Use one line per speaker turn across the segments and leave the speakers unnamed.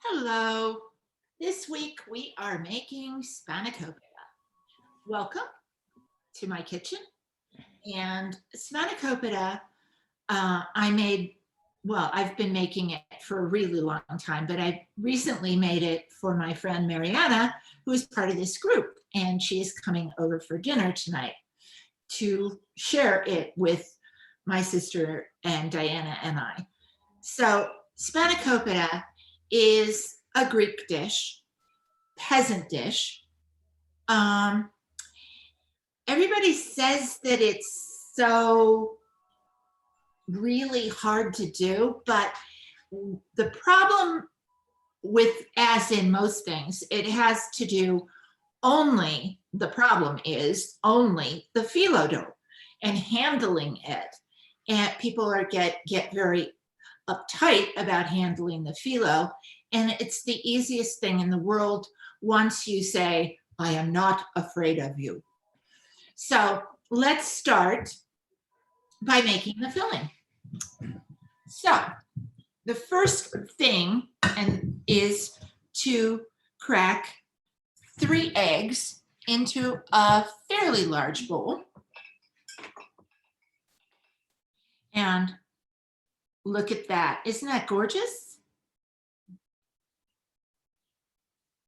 Hello. This week we are making Spanakopita. Welcome to my kitchen. And Spanakopita, I've been making it for a really long time, but I recently made it for my friend Mariana, who is part of this group. And she is coming over for dinner tonight to share it with my sister and Diana and I. So Spanakopita is a Greek dish, peasant dish. Everybody says that it's so really hard to do, but the problem with, as in most things, it has to do only, the problem is only the phyllo dough and handling it. And people get very uptight about handling the phyllo, and it's the easiest thing in the world once you say, I am not afraid of you. So let's start by making the filling. So the first thing is to crack 3 eggs into a fairly large bowl. And look at that. Isn't that gorgeous?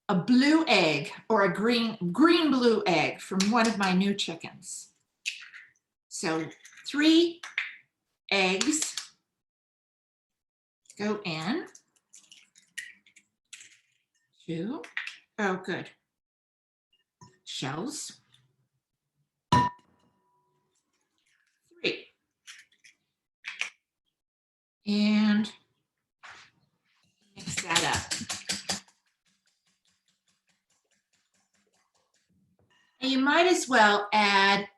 A blue egg, or a green-blue egg from one of my new chickens. So 3 eggs go in. 2, oh good, shells. 3. And mix that up. And you might as well add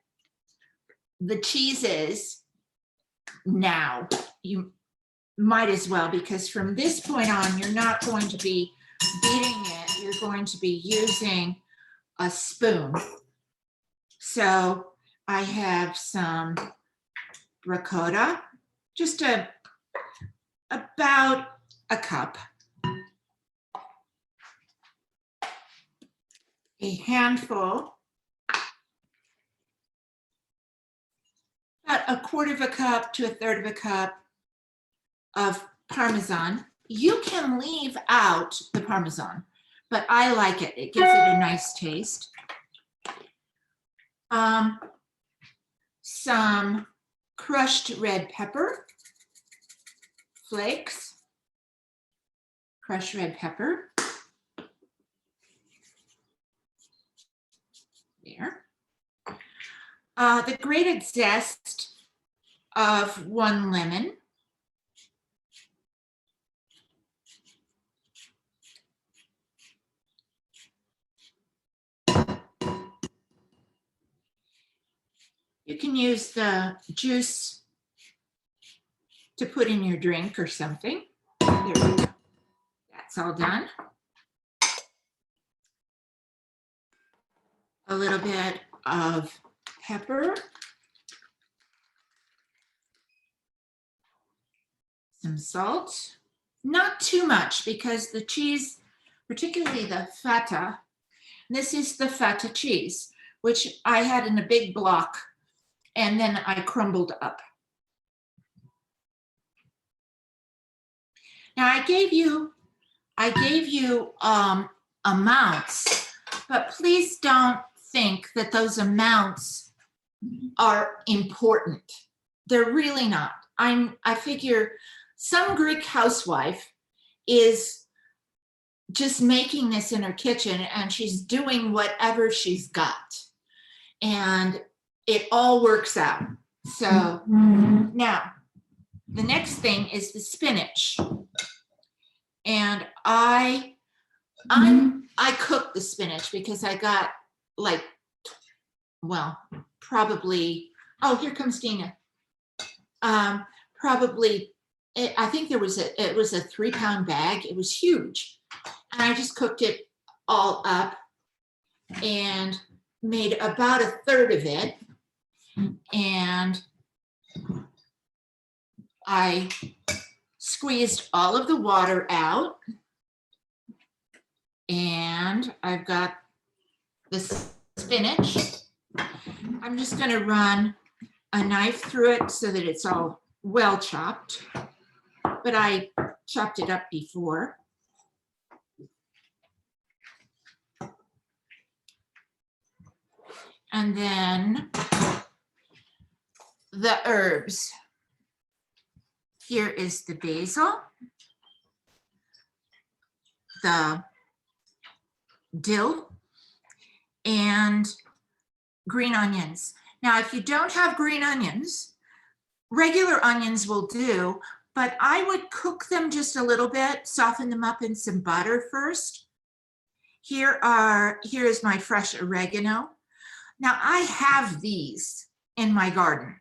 the cheeses now. You might as well, because from this point on, you're not going to be beating it. You're going to be using a spoon. So I have some ricotta, just about a cup. A handful, about a quarter of a cup to a third of a cup of Parmesan. You can leave out the Parmesan, but I like it. It gives it a nice taste. Some crushed red pepper flakes, crushed red pepper. There. The grated zest of 1 lemon. You can use the juice to put in your drink or something. There we go. That's all done. A little bit of pepper. Some salt. Not too much, because the cheese, particularly the feta, this is the feta cheese, which I had in a big block, and then I crumbled up. Now I gave you amounts, but please don't think that those amounts are important. They're really not. I figure some Greek housewife is just making this in her kitchen, and she's doing whatever she's got, and it all works out. So now the next thing is the spinach. And I cooked the spinach because I got probably, oh, here comes Dina. Probably, I think it was a 3-pound bag. It was huge. And I just cooked it all up and made about a third of it. And I squeezed all of the water out And I've got the spinach. I'm just going to run a knife through it so that it's all well chopped, but I chopped it up before. And then the herbs. Here is the basil, the dill, and green onions. Now, if you don't have green onions, regular onions will do, but I would cook them just a little bit, soften them up in some butter first. Here is my fresh oregano. Now, I have these in my garden.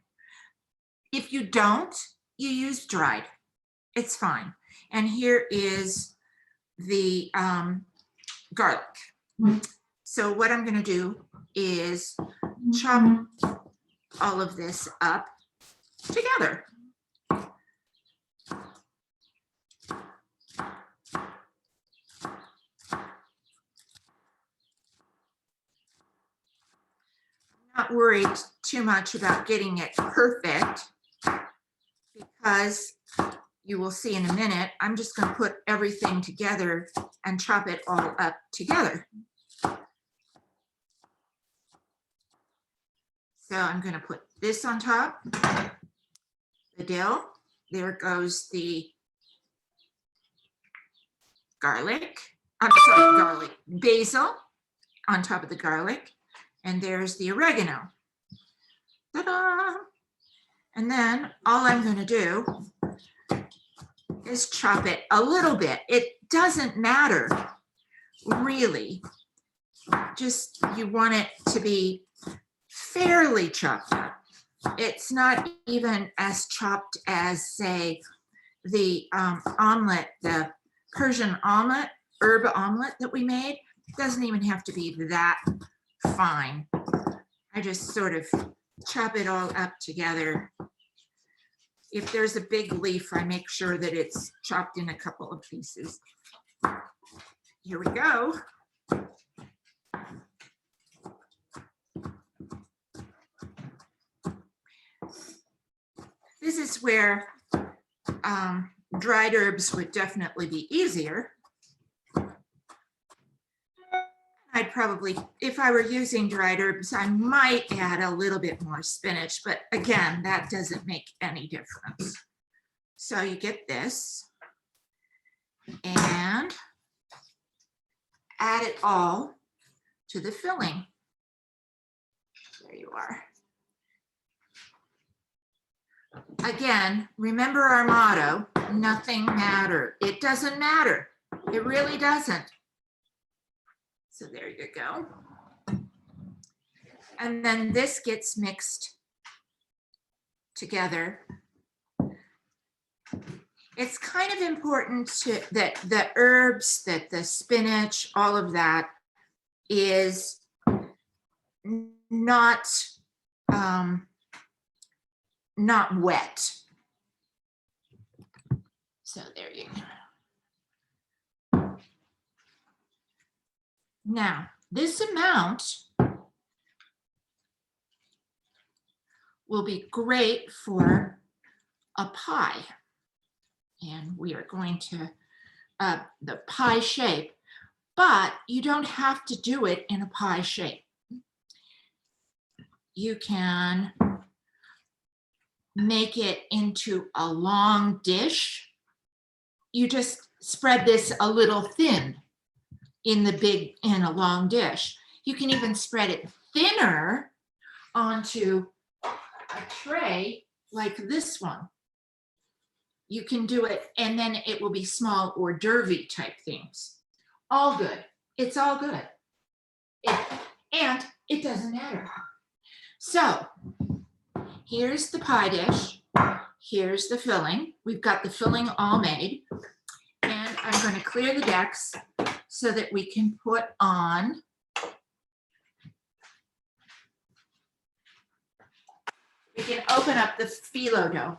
If you don't, you use dried. It's fine. And here is the garlic. So what I'm going to do is chop all of this up together. Not worried too much about getting it perfect, because you will see in a minute, I'm just going to put everything together and chop it all up together. So I'm going to put this on top, the dill. There goes the garlic. I'm sorry, garlic, basil on top of the garlic. And there's the oregano. Ta-da! And then all I'm going to do is chop it a little bit. It doesn't matter, really. Just you want it to be fairly chopped up. It's not even as chopped as, say, the omelet, the Persian omelet, herb omelet that we made. It doesn't even have to be that fine. I just sort of chop it all up together. If there's a big leaf, I make sure that it's chopped in a couple of pieces. Here we go. This is where dried herbs would definitely be easier. I'd probably, if I were using dried herbs, I might add a little bit more spinach, but again, that doesn't make any difference. So you get this and add it all to the filling. There you are. Again, remember our motto, nothing matters. It doesn't matter. It really doesn't. So there you go. And then this gets mixed together. It's kind of important that the herbs, that the spinach, all of that is not wet. So there you go. Now, this amount will be great for a pie. And we are going to, the pie shape, but you don't have to do it in a pie shape. You can make it into a long dish. You just spread this a little thin in a long dish. You can even spread it thinner onto a tray like this one. You can do it, and then it will be small hors d'oeuvre type things. All good. It's all good. And it doesn't matter. So here's the pie dish. Here's the filling. We've got the filling all made. And I'm going to clear the decks so that we can put on we can open up the phyllo dough.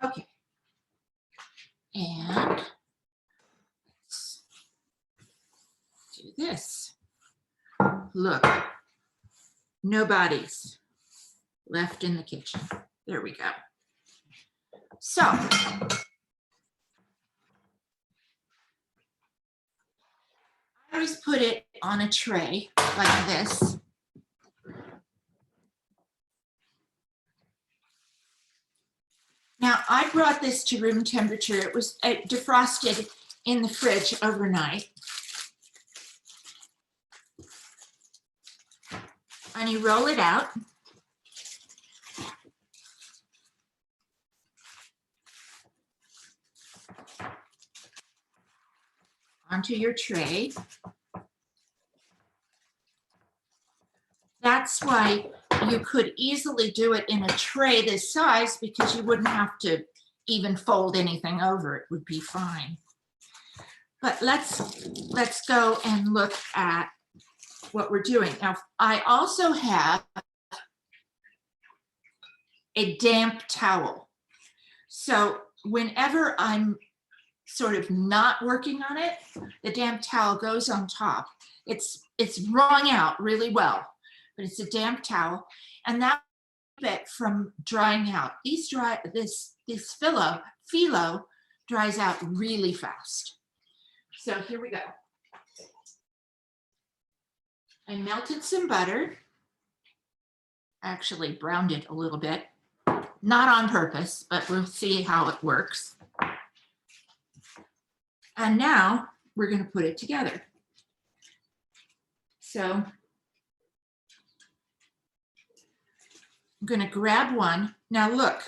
Okay. And let's do this. Look, no bodies left in the kitchen. There we go. So I always put it on a tray like this. Now, I brought this to room temperature. It was defrosted in the fridge overnight. And you roll it out. Onto your tray. That's why you could easily do it in a tray this size, because you wouldn't have to even fold anything over. It would be fine. But let's go and look at what we're doing. Now, I also have a damp towel. So whenever I'm sort of not working on it, the damp towel goes on top. It's wrung out really well, but it's a damp towel, and that bit from drying out. This phyllo dries out really fast. So here we go. I melted some butter. Actually browned it a little bit, not on purpose, but we'll see how it works. And now we're going to put it together. So I'm going to grab one. Now look,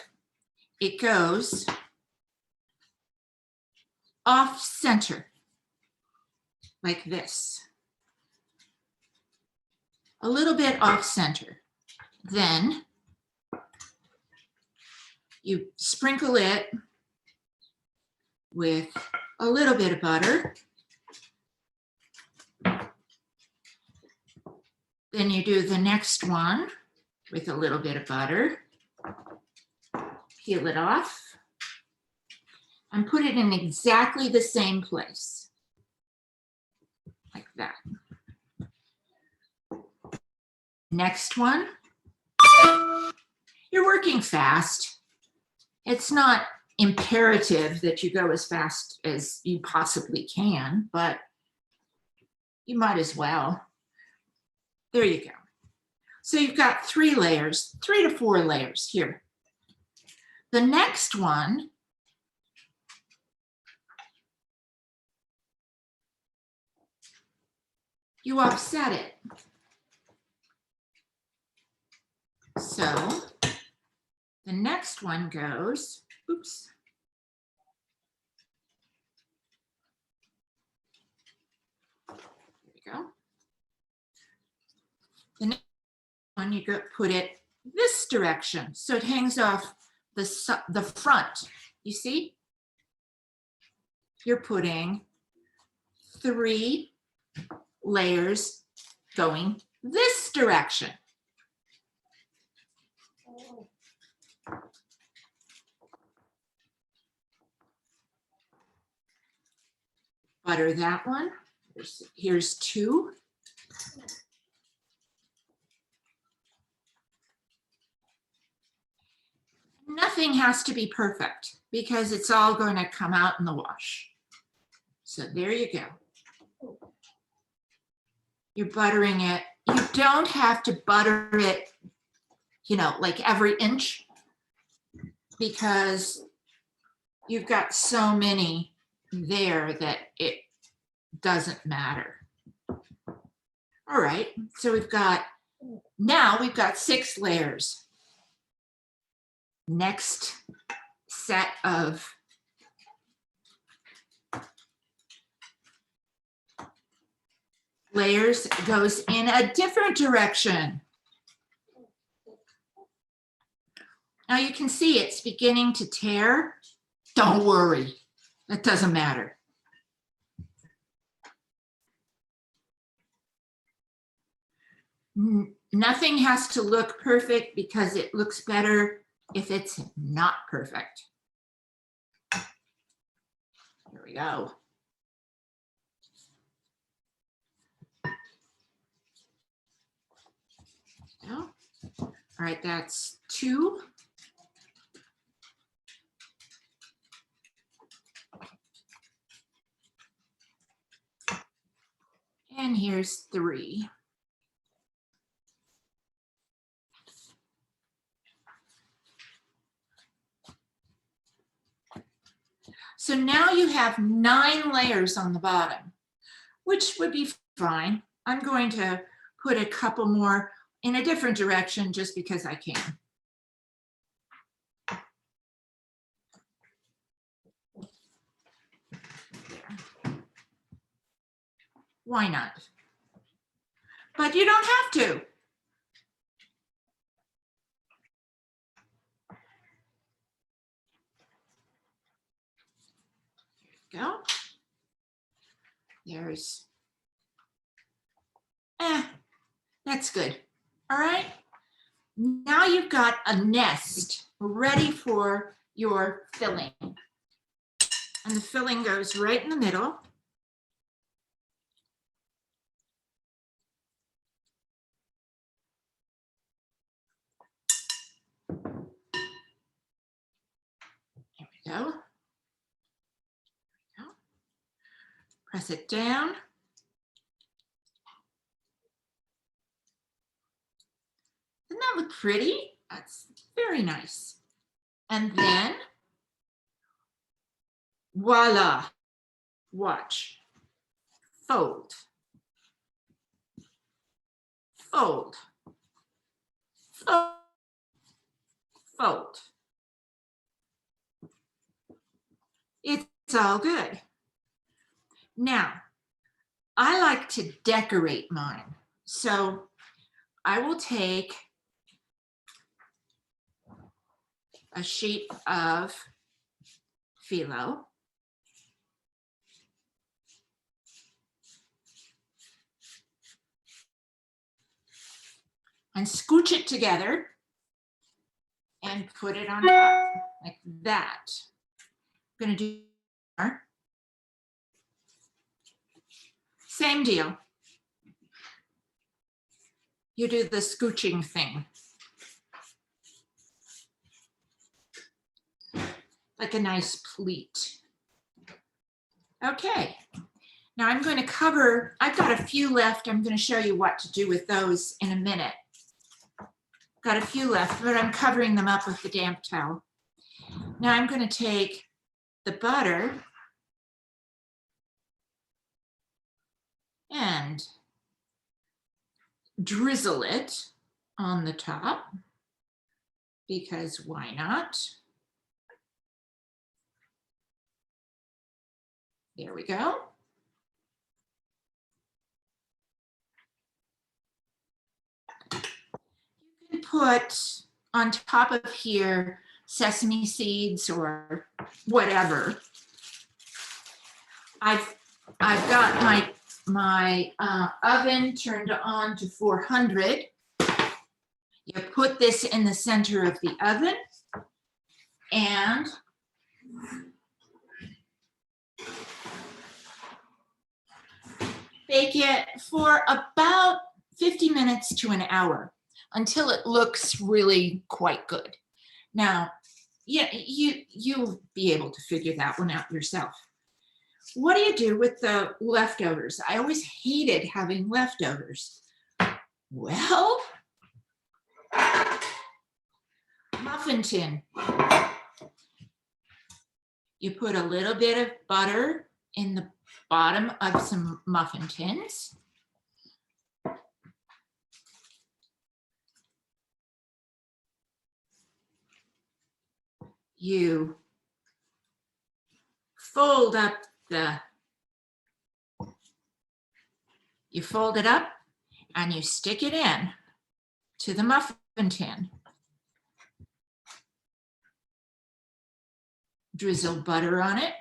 it goes off center like this. A little bit off center. Then you sprinkle it with a little bit of butter. Then you do the next one with a little bit of butter. Peel it off and put it in exactly the same place, like that. Next one. You're working fast. It's not imperative that you go as fast as you possibly can, but you might as well. There you go. So you've got 3 layers, 3 to 4 layers here. The next one, you offset it. So the next one goes, oops. There we go. The next one, you put it this direction, so it hangs off the front. You see? You're putting 3 layers going this direction. Butter that one. Here's 2. Nothing has to be perfect because it's all going to come out in the wash. So there you go. You're buttering it. You don't have to butter it, like every inch, because you've got so many there that it doesn't matter. All right, so now we've got 6 layers. Next set of layers goes in a different direction. Now you can see it's beginning to tear. Don't worry, that doesn't matter. Nothing has to look perfect because it looks better if it's not perfect. Here we go. All right, that's 2. And here's 3. So now you have 9 layers on the bottom, which would be fine. I'm going to put a couple more in a different direction just because I can. There. Why not? But you don't have to. Go. There's, that's good. All right. Now you've got a nest ready for your filling. And the filling goes right in the middle. There we go. Press it down. Doesn't that look pretty? That's very nice. And then, voila, watch. Fold. Fold. Fold. Fold. It's all good. Now, I like to decorate mine. So I will take a sheet of phyllo. And scooch it together and put it on top like that. I'm going to do more. Same deal. You do the scooching thing. Like a nice pleat. Okay. Now I'm going to cover, I've got a few left. I'm going to show you what to do with those in a minute. Got a few left, but I'm covering them up with the damp towel. Now I'm going to take the butter and drizzle it on the top, because why not? There we go. You can put on top of here sesame seeds or whatever. I've got my oven turned on to 400. You put this in the center of the oven and bake it for about 50 minutes to an hour until it looks really quite good. Now, yeah, you'll be able to figure that one out yourself. What do you do with the leftovers? I always hated having leftovers. Well, muffin tin. You put a little bit of butter in the bottom of some muffin tins. You fold up you fold it up and you stick it in to the muffin tin. Drizzle butter on it.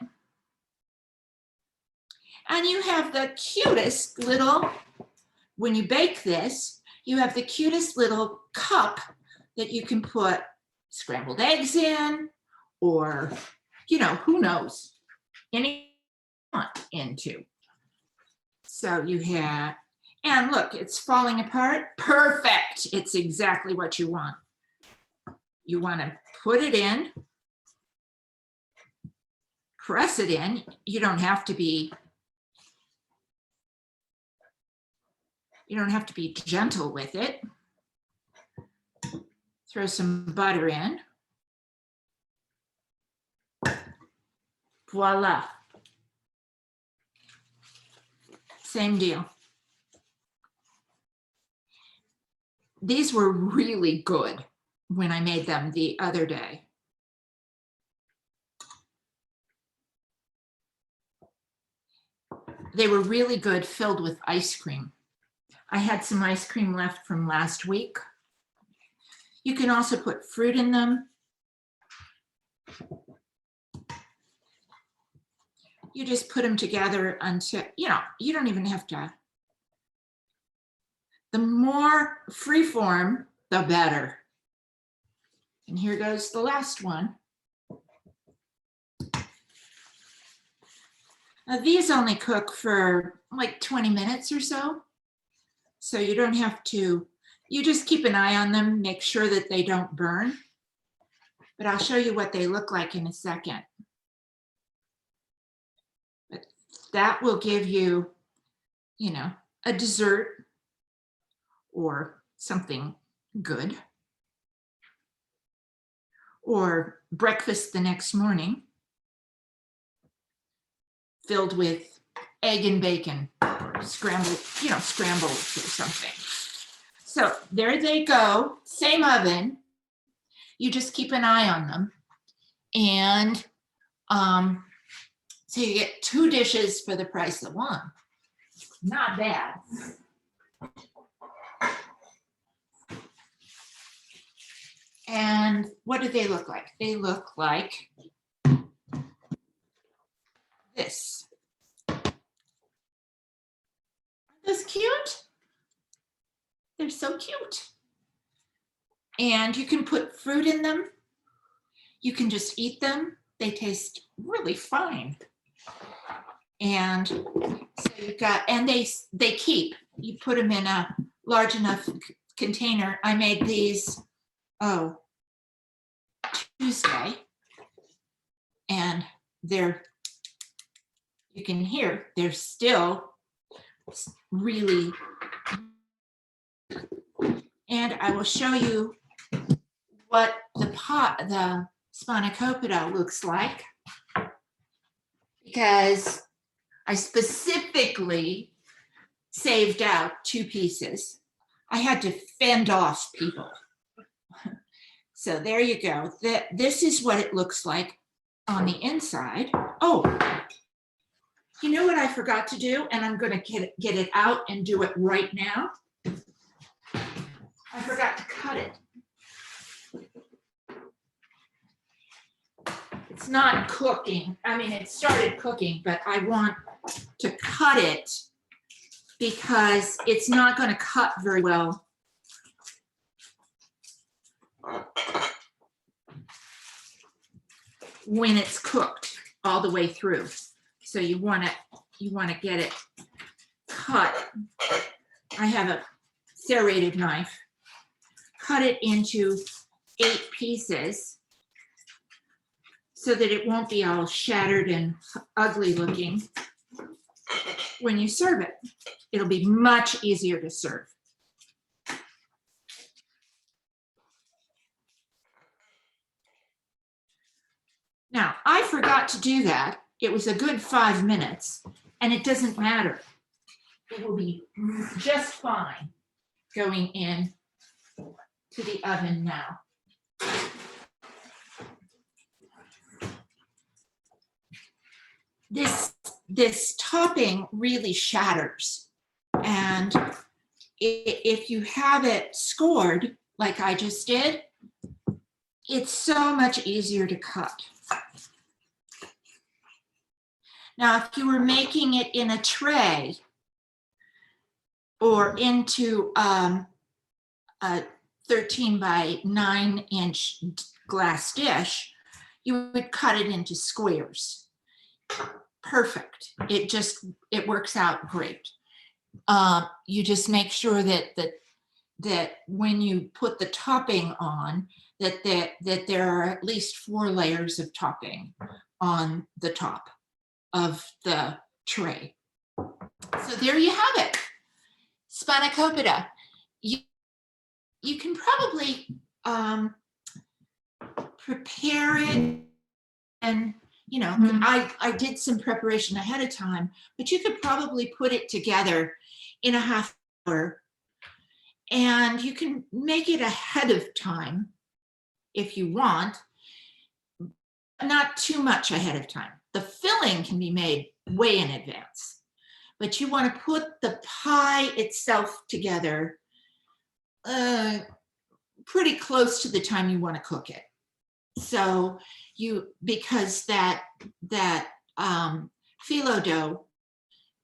And you have the cutest little, when you bake this, you have the cutest little cup that you can put scrambled eggs in, or, you know, who knows, any want into. So you have, and look, it's falling apart. Perfect. It's exactly what you want. You want to put it in, press it in. You don't have to be gentle with it. Throw some butter in. Voila. Same deal. These were really good when I made them the other day. They were really good filled with ice cream. I had some ice cream left from last week. You can also put fruit in them. You just put them together until, you don't even have to. The more freeform, the better. And here goes the last one. Now, these only cook for like 20 minutes or so. So you don't have to, you just keep an eye on them, make sure that they don't burn. But I'll show you what they look like in a second. But that will give you, a dessert or something good, or breakfast the next morning filled with egg and bacon, or scrambled or something. So there they go, same oven. You just keep an eye on them. And so you get 2 dishes for the price of 1. Not bad. And what do they look like? They look like this. Aren't those cute? They're so cute. And you can put fruit in them. You can just eat them. They taste really fine. And so you've got, and they keep. You put them in a large enough container. I made these, Tuesday. And you can hear, they're still really, and I will show you what the Spanakopita looks like, because I specifically saved out 2 pieces. I had to fend off people. So there you go. This is what it looks like on the inside. Oh, you know what I forgot to do? And I'm going to get it out and do it right now. I forgot to cut it. It's not cooking. I mean, it started cooking, but I want to cut it because it's not going to cut very well. When it's cooked all the way through. So you want to get it cut. I have a serrated knife. Cut it into 8 pieces so that it won't be all shattered and ugly looking when you serve it. It'll be much easier to serve. Now, I forgot to do that. It was a good 5 minutes, and it doesn't matter. It will be just fine going in to the oven now. This topping really shatters, and if you have it scored like I just did, it's so much easier to cut. Now, if you were making it in a tray or into a 13 by 9 inch glass dish, you would cut it into squares. perfect. It works out great. You just make sure that when you put the topping on, that there are at least 4 layers of topping on the top of the tray. So there you have it, Spanakopita. You can probably prepare it, and I did some preparation ahead of time, but you could probably put it together in a half hour, and you can make it ahead of time if you want, not too much ahead of time. The filling can be made way in advance, but you want to put the pie itself together pretty close to the time you want to cook it. So because that phyllo dough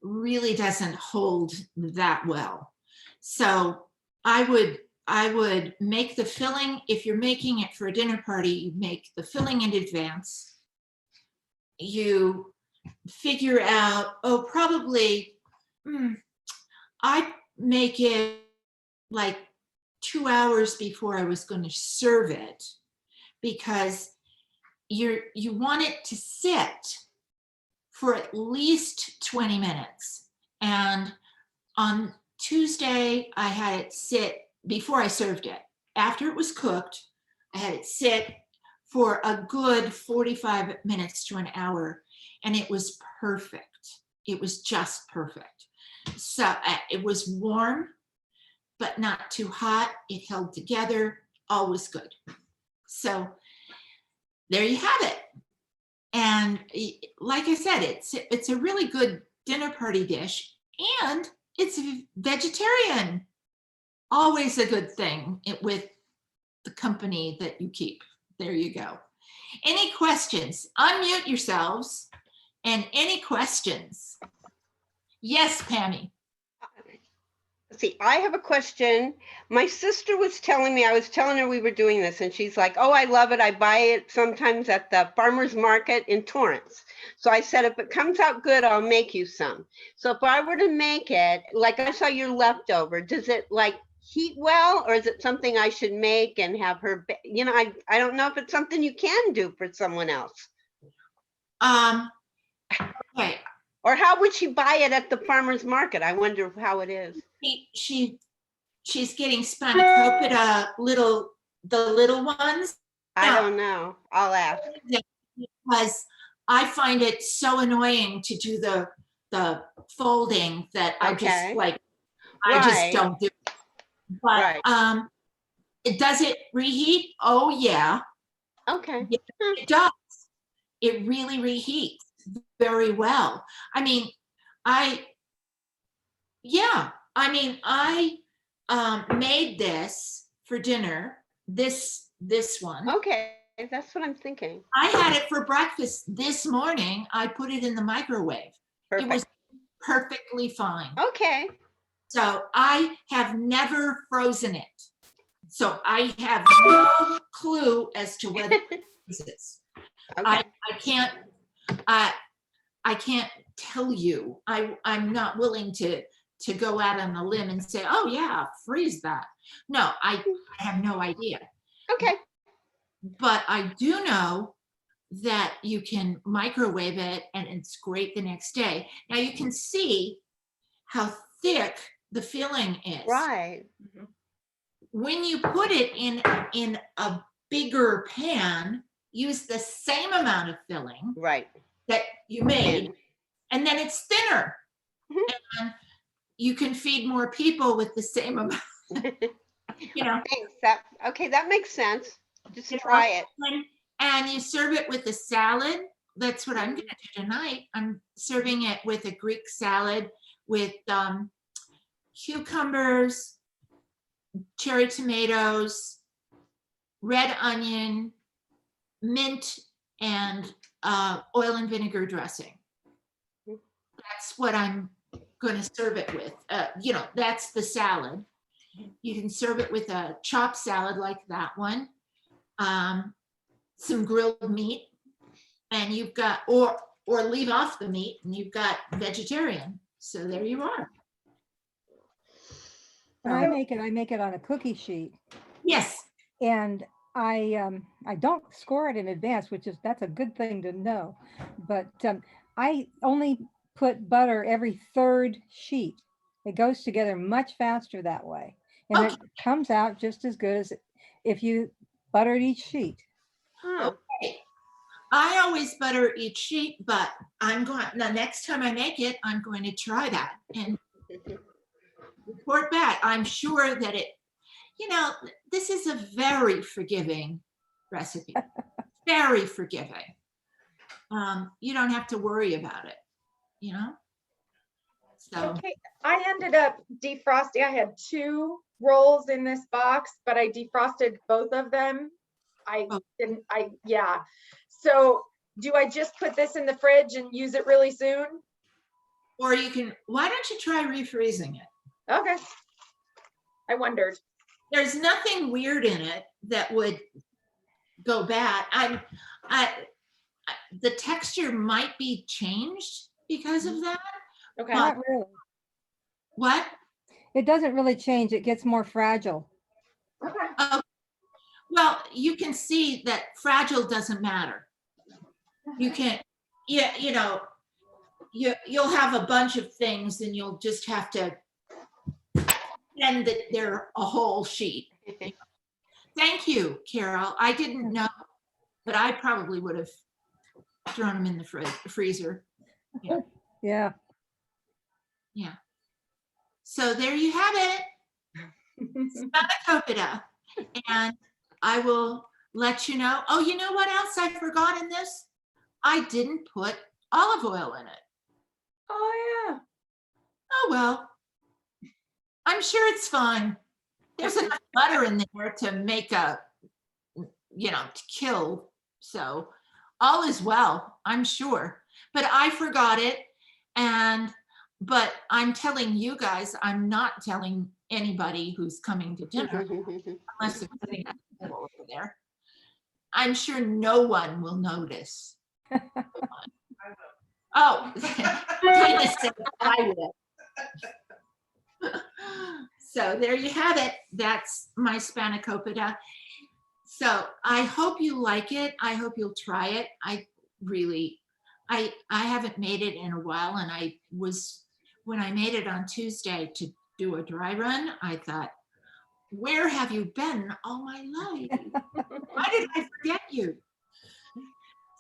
really doesn't hold that well. So I would make the filling. If you're making it for a dinner party, you make the filling in advance. You figure out, probably, I make it like 2 hours before I was going to serve it, because you want it to sit for at least 20 minutes. And on Tuesday, I had it sit before I served it. After it was cooked, I had it sit for a good 45 minutes to an hour, and it was perfect. It was just perfect. So it was warm, but not too hot. It held together, all was good. So there you have it. And like I said, it's a really good dinner party dish, and it's vegetarian. Always a good thing with the company that you keep. There you go. Any questions? Unmute yourselves. And any questions? Yes, Pammy.
Let's see, I have a question. My sister was telling me, I was telling her we were doing this, and she's like, oh, I love it. I buy it sometimes at the farmer's market in Torrance. So I said, if it comes out good, I'll make you some. So if I were to make it, like I saw your leftover, does it like heat well, or is it something I should make and have her, I don't know if it's something you can do for someone else.
Okay.
Or how would she buy it at the farmer's market? I wonder how it is.
She's getting Spanakopita, the little ones.
I don't know. I'll ask.
Because I find it so annoying to do the folding that I just like, I just don't do it. But does it reheat? Oh yeah.
Okay.
Yeah, it does. It really reheats very well. I mean, I made this for dinner, this one.
Okay, that's what I'm thinking.
I had it for breakfast this morning. I put it in the microwave. Perfect. It was perfectly fine.
Okay.
So I have never frozen it. So I have no clue as to whether it freezes. Okay. I can't tell you. I'm not willing to go out on a limb and say, oh yeah, freeze that. No, I have no idea.
Okay.
But I do know that you can microwave it and it's great the next day. Now you can see how thick the filling is.
Right.
When you put it in a bigger pan, use the same amount of filling that you made, and then it's thinner. And you can feed more people with the same amount.
Thanks. That makes sense. Just try it.
And you serve it with a salad. That's what I'm going to do tonight. I'm serving it with a Greek salad with cucumbers, cherry tomatoes, red onion, mint, and oil and vinegar dressing. That's what I'm going to serve it with. That's the salad. You can serve it with a chopped salad like that one, some grilled meat, and you've got, or or leave off the meat and you've got vegetarian. So there you are.
When I make it on a cookie sheet,
Yes.
and I don't score it in advance, that's a good thing to know. But I only put butter every third sheet. It goes together much faster that way, and
Okay.
it comes out just as good as if you buttered each sheet.
Huh.
Okay. I always butter each sheet, but the next time I make it, I'm going to try that and report back. I'm sure that this is a very forgiving recipe, very forgiving. You don't have to worry about it, So,
Okay, I ended up defrosting. I had 2 rolls in this box, but I defrosted both of them. Yeah. So do I just put this in the fridge and use it really soon?
or why don't you try refreezing it?
Okay. I wondered.
There's nothing weird in it that would go bad. The texture might be changed because of that.
Okay.
Not really.
What?
It doesn't really change. It gets more fragile.
Okay.
Well, you can see that fragile doesn't matter. You can, you'll have a bunch of things and you'll just have to pretend that they're a whole sheet. Thank you, Carol. I didn't know, but I probably would have thrown them in the freezer.
Yeah.
Yeah. So there you have it. Spanakopita. And I will let you know. Oh, you know what else I forgot in this? I didn't put olive oil in it.
Oh yeah.
Oh, well, I'm sure it's fine. There's enough butter in there to make to kill. So all is well, I'm sure. But I forgot it. But I'm telling you guys, I'm not telling anybody who's coming to dinner, unless they're sitting at the table over there. I'm sure no one will notice. Oh, I just said I will. So there you have it. That's my Spanakopita. So I hope you like it. I hope you'll try it. I haven't made it in a while, and when I made it on Tuesday to do a dry run, I thought, where have you been all my life? Why did I forget you?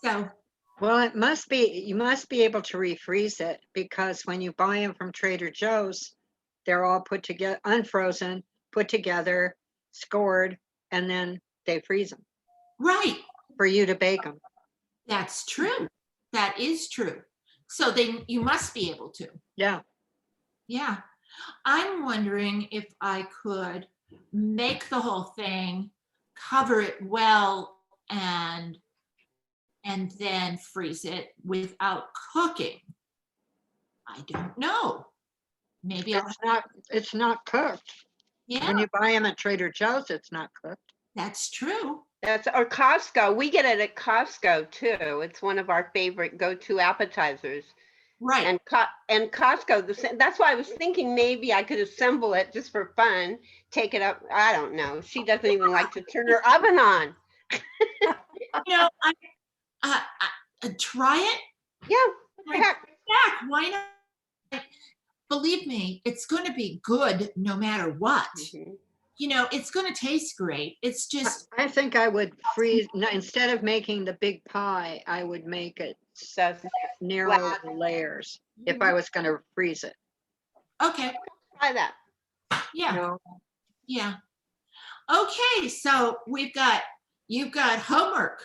So,
well, you must be able to refreeze it, because when you buy them from Trader Joe's, they're all put together, unfrozen, put together, scored, and then they freeze them.
right.
For you to bake them.
That's true. That is true. So then you must be able to.
Yeah.
Yeah. I'm wondering if I could make the whole thing, cover it well, and then freeze it without cooking. I don't know. Maybe
It's not cooked.
Yeah,
When you buy them at Trader Joe's, it's not cooked.
that's true.
Or Costco. We get it at Costco too. It's one of our favorite go-to appetizers.
Right.
And Costco, that's why I was thinking maybe I could assemble it just for fun, take it up. I don't know. She doesn't even like to turn her oven on.
Try it.
Yeah. Heck.
Back. Why not? Believe me, it's going to be good no matter what.
Mhm.
It's going to taste great. It's just
I think I would freeze, instead of making the big pie, I would make it
So
narrow
flat.
layers if I was going to freeze it.
okay.
Try that.
Yeah.
No.
Yeah. Okay, so you've got homework.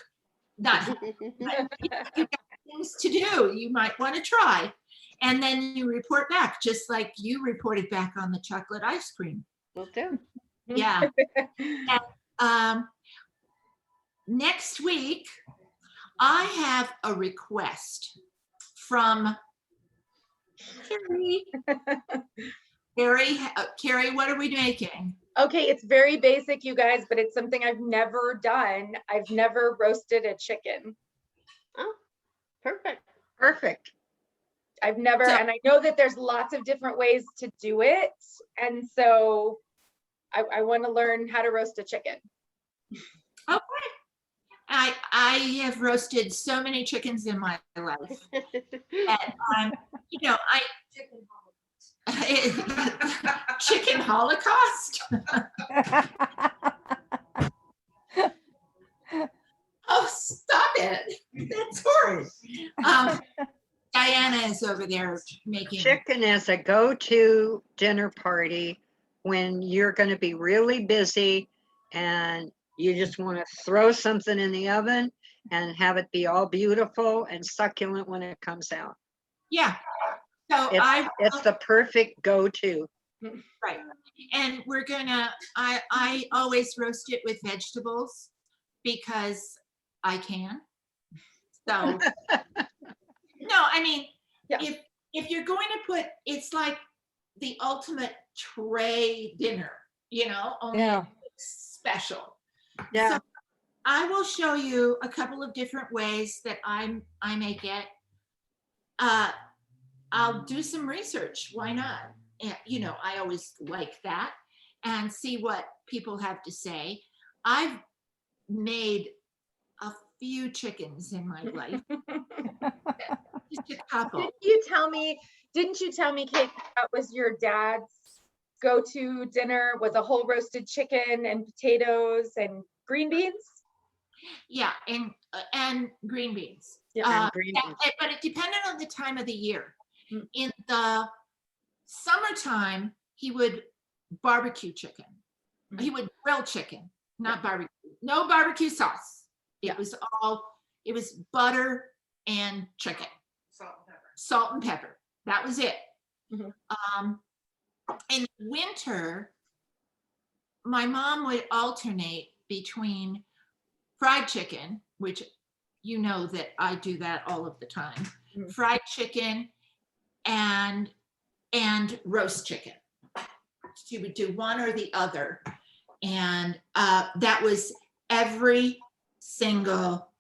Not you've got things to do. You might want to try. And then you report back, just like you reported back on the chocolate ice cream.
Will do.
Yeah. And, next week, I have a request from Carrie. Carrie, what are we making?
Okay, it's very basic, you guys, but it's something I've never done. I've never roasted a chicken.
Oh, perfect.
Perfect.
I've never,
So-
and I know that there's lots of different ways to do it. And so I want to learn how to roast a chicken.
Okay. I have roasted so many chickens in my life. And you know, chicken holocaust. Oh, stop it. That's horrid. Diana is over there making.
Chicken is a go-to dinner party when you're going to be really busy and you just want to throw something in the oven and have it be all beautiful and succulent when it comes out.
Yeah. So
It's the perfect go-to.
right. And we're gonna, I always roast it with vegetables because I can. So, no, I mean,
Yeah.
if you're going to put, it's like the ultimate tray dinner, you know, only
Yeah.
it's special.
Yeah.
So I will show you a couple of different ways that I make it. I'll do some research. Why not? And, you know, I always like that and see what people have to say. I've made a few chickens in my life. Just a couple.
Didn't you tell me, Kate, that was your dad's go-to dinner, was a whole roasted chicken and potatoes and green beans?
Yeah, and green beans.
Yeah,
And green beans.
But it depended on the time of the year.
Mm.
In the summertime, he would barbecue chicken.
Mm.
He would grill chicken, not barbecue. No barbecue sauce.
Yeah.
It was butter and chicken. Salt and pepper. That was it.
Mhm.
In winter, my mom would alternate between fried chicken, which you know that I do that all of the time,
Mhm.
fried chicken and roast chicken. She would do one or the other. And that was every single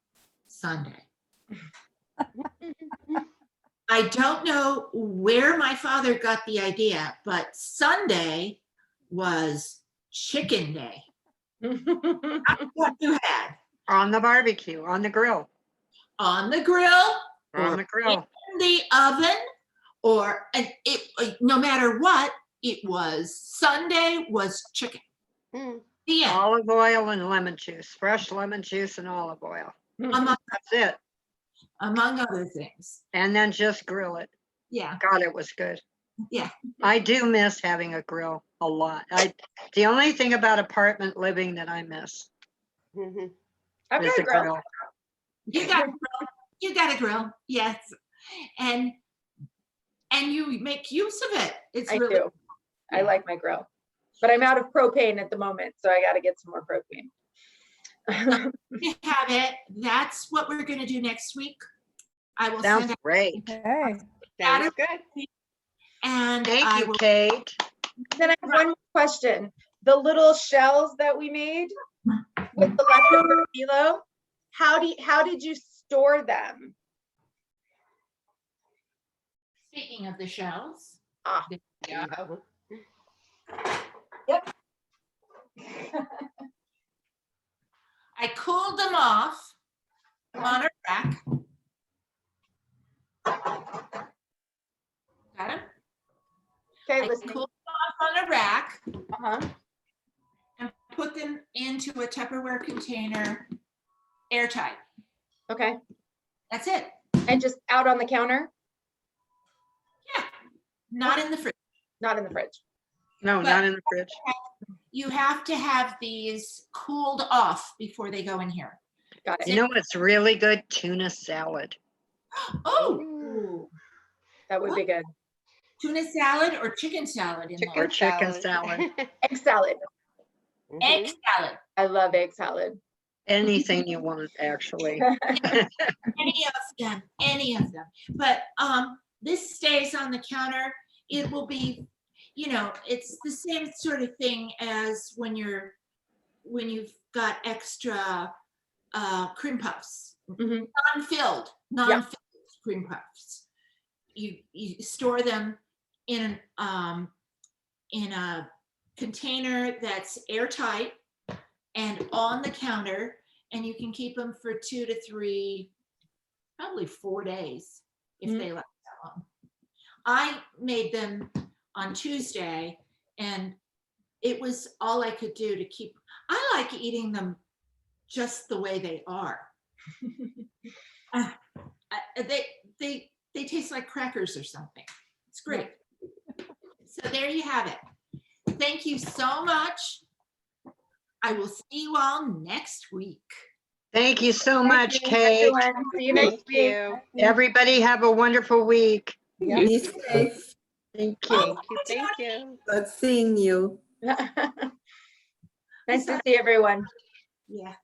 Sunday. I don't know where my father got the idea, but Sunday was chicken day. What you had
On the barbecue, on the grill,
on the grill,
on the grill.
in the oven, and no matter what, it was Sunday was chicken.
Mm.
The end.
Olive oil and lemon juice, fresh lemon juice and olive oil.
Among,
That's it.
among other things.
And then just grill it.
Yeah.
God, it was good.
Yeah.
I do miss having a grill a lot. The only thing about apartment living that I miss
Mhm.
I've
is
got
the
a grill.
grill.
You got a grill. You got a grill. Yes. And you make use of it. It's
I
really
do. I like my grill, but I'm out of propane at the moment, so I got to get some more propane.
you have it. That's what we're going to do next week. I will
Sounds
send out
Hey,
great.
Sounds good.
and
Thank
I
you,
will
Kate.
Then I have one more question. The little shells that we made with the leftover phyllo, how did you store them?
speaking of the shells.
Ah.
Yeah.
Yep.
I cooled them off on a rack. Got them?
Okay,
I
listening.
cooled them off on a rack
Uh-huh.
and put them into a Tupperware container, airtight.
Okay.
That's it.
And just out on the counter,
Yeah. Not in the fridge.
not in the fridge.
No,
But-
not in the fridge.
You have to have these cooled off before they go in here.
Got it.
You know what's really good? Tuna salad.
Oh,
Ooh.
That would be good.
tuna salad or chicken salad in
Or
there.
chicken salad.
Egg salad.
Egg
Mhm.
salad.
I love egg salad.
Anything you want, actually.
Any of them. But this stays on the counter. It will be, you know, it's the same sort of thing as when you've got extra cream puffs,
Mhm.
non-filled cream puffs. You store them in a container that's airtight and on the counter, and you can keep them for 2 to 3, probably 4 days if they last that long. I made them on Tuesday, and it was all I could do to keep. I like eating them just the way they are. They taste like crackers or something. It's great. So there you have it. Thank you so much. I will see you all next week.
Thank you so
Thank
much,
you,
Kate.
everyone. See you next
Thank
week.
you.
Everybody have a wonderful week.
Yeah.
Be safe.
Thank you.
Thank you. Thank you.
Good seeing you.
Nice to see everyone.
Yeah.